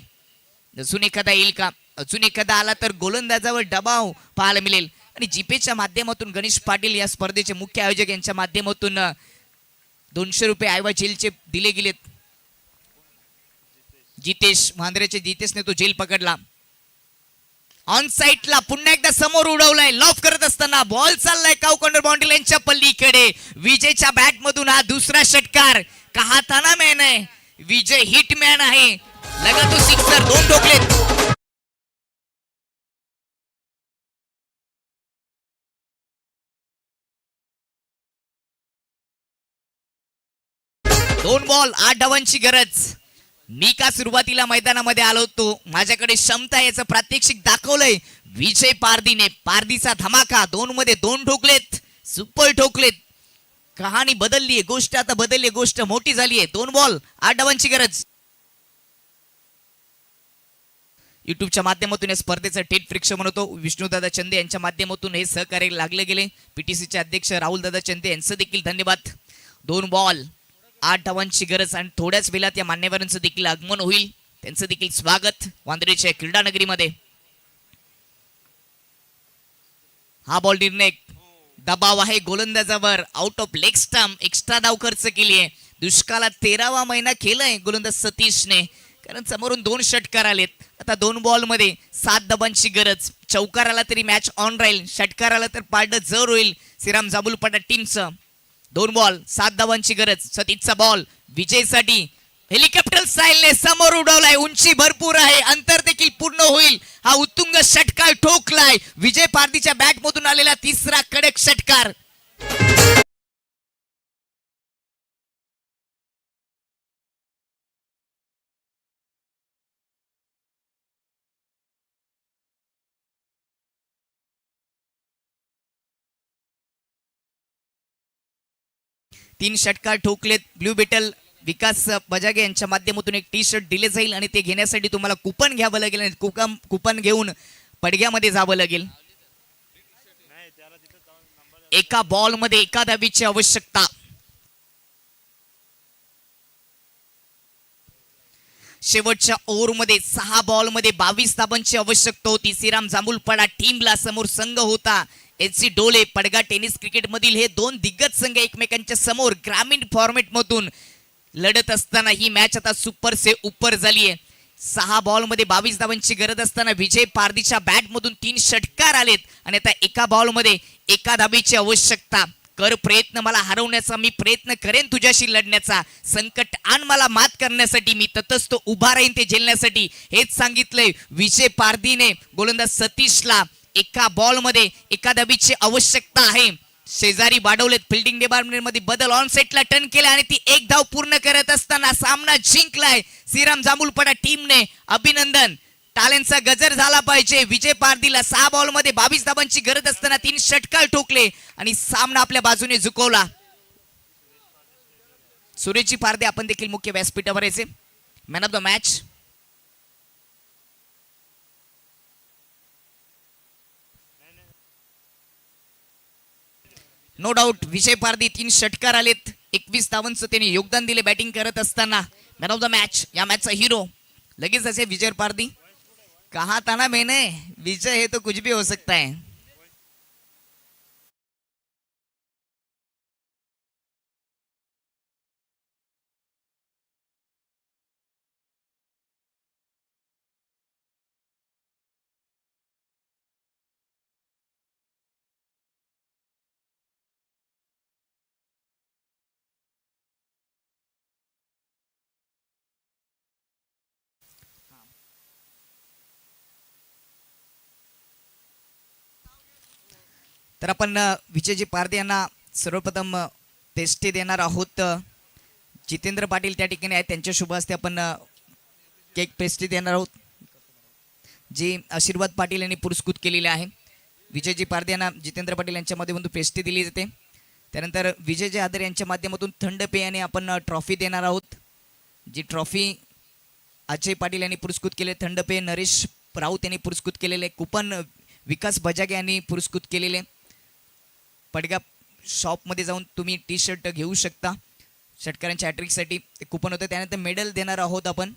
अजून एखादा येईल का. अजून एखादा आला तर गोलंदाजावर दबाव पाहायला मिळेल. आणि जीपेच्या माध्यमातून गणेश पाटील या स्पर्धेचे मुख्य आयोजक यांच्या माध्यमातून 200 रुपये आयवा जेलचे दिले गेलेत. जितेश मांद्रेचे जितेशने तो जेल पकडला. ऑन साइडला पुन्हा एकदा समोर उडवलाय. लॉफ करत असताना बॉल चाललाय काऊ कॉर्नर बाउंड्री लाईनच्या पल्लीकडे. विजयच्या बॅट मधून हा दुसरा षटकार. कहाताना मॅन आहे विजय, हिट मॅन आहे. लगा तो सिक्सर. 2 ठोकलेत. दोन बॉल 8 धावांची गरज. मी का सुरुवातीला मैदानामध्ये आलो होतो, माझ्याकडे क्षमता याचं प्रात्यक्षिक दाखवलंय विजय पारदीने. पारदीचा धमाका. 2 मध्ये 2 ठोकलेत, सुपर ठोकलेत. कहाणी बदलली आहे, गोष्ट आता बदलली, गोष्ट मोठी झाली आहे. 2 बॉल 8 धावांची गरज. युट्यूबच्या माध्यमातून या स्पर्धेचं थेट प्रेक्षण होतो. विष्णुदादा चंदे यांच्या माध्यमातून हे सहकार्य लागले गेले. पीटीसीचे अध्यक्ष राहुलदादा चंदे यांचं देखील धन्यवाद. 2 बॉल 8 धावांची गरज आणि थोड्याच वेळात या मान्यवरांचं देखील आगमन होईल. त्यांचं देखील स्वागत वांद्रेच्या क्रीडा नगरीमध्ये. हा बॉल निर्णय दबाव आहे गोलंदाजावर. Out of leg stump. Extra धाव खर्च केली आहे. दुष्काळात 13वा महिना केलाय गोलंदाज सतीशने, कारण समोरून 2 षटकार आलेत. आता 2 बॉल मध्ये 7 धावांची गरज. चौकार आला तरी मॅच ऑन राहील, षटकार आला तर पारडं जर होईल श्रीराम जांभूळपाडा टीमचं. 2 बॉल 7 धावांची गरज. सतीशचा बॉल विजयसाठी. हेलिकॉप्टर स्टाईलने समोर उडवलाय. उंची भरपूर आहे, अंतर देखील पूर्ण होईल. हा उत्तुंग षटकार ठोकलाय. विजय पारदीच्या बॅट मधून आलेला 3रा कडक षटकार. तीन षटकार ठोकलेत. ब्लू बेटल विकास बजागे यांच्या माध्यमातून एक टी शर्ट दिले जाईल आणि ते घेण्यासाठी तुम्हाला कुपन घ्यावं लागेल आणि कुपन घेऊन पडग्यामध्ये जावं लागेल. एका बॉल मध्ये एका धावीची आवश्यकता. शेवटच्या ओव्हर मध्ये 6 बॉल मध्ये 22 धावांची आवश्यकता होती. श्रीराम जांभूळपाडा टीमला समोर संघ होता एचसी डोले. पडगा टेनिस क्रिकेट मधील हे 2 दिग्गज संघ एकमेकांच्या समोर ग्रामीण फॉर्मेट मधून लढत असताना ही मॅच आता सुपर से उपर झाली आहे. 6 बॉल मध्ये 22 धावांची गरज असताना विजय पारदीच्या बॅट मधून 3 षटकार आलेत आणि आता एका बॉल मध्ये एका धावेची आवश्यकता. कर प्रयत्न मला हरवण्याचा, मी प्रयत्न करेन तुझ्याशी लढण्याचा. संकट आण मला मात करण्यासाठी, मी तटस्थ उभा राहीन ते झेलण्यासाठी, हेच सांगितलंय विजय पारदीने गोलंदाज सतीशला. एका बॉल मध्ये एका धावेची आवश्यकता आहे. शेजारी वाढवलेत. फिल्डिंग डिपार्टमेंट मध्ये बदल. ऑन सेटला टर्न केला आणि ती 1 धाव पूर्ण करत असताना सामना जिंकलाय श्रीराम जांभूळपाडा टीमने. अभिनंदन. टाळ्यांचा गजर झाला पाहिजे. विजय पारदीला 6 बॉल मध्ये 22 धावांची गरज असताना 3 षटकार ठोकले आणि सामना आपल्या बाजूने झुकवला. सुरेशजी पारदे आपण देखील मुख्य व्यासपीठावर यायचे. Man of the match. No doubt Vijay Pardi 3 षटकार आलेत. 21 धावांचं त्यांनी योगदान दिले बॅटिंग करत असताना. Man of the match. या मॅचचा हिरो लगेच असे विजय पारदी. कहा था ना मैंने विजय है तो कुछ भी हो सकता है. तर आपण विजयजी पारदे यांना सर्वप्रथम पेस्टी देणार आहोत. जितेंद्र पाटील त्या ठिकाणी आहेत, त्यांच्या शुभ हस्ते आपण केक पेस्ट्री देणार आहोत, जी आशीर्वाद पाटील यांनी पुरस्कृत केलेली आहे. विजयजी पारदे यांना जितेंद्र पाटील यांच्या माध्यमातून पेस्ट्री दिली जाते. त्यानंतर विजयजी आदर यांच्या माध्यमातून थंड पेयाने आपण ट्रॉफी देणार आहोत, जी ट्रॉफी अजय पाटील यांनी पुरस्कृत केले. थंड पेय नरेश राऊत यांनी पुरस्कृत केलेले. कुपन विकास बजागे यांनी पुरस्कृत केलेले. पडगा शॉपमध्ये जाऊन तुम्ही टी शर्ट घेऊ शकता षटकारांच्या हॅट्रिकसाठी, ते कुपन होतं. त्यानंतर मेडल देणार आहोत आपण.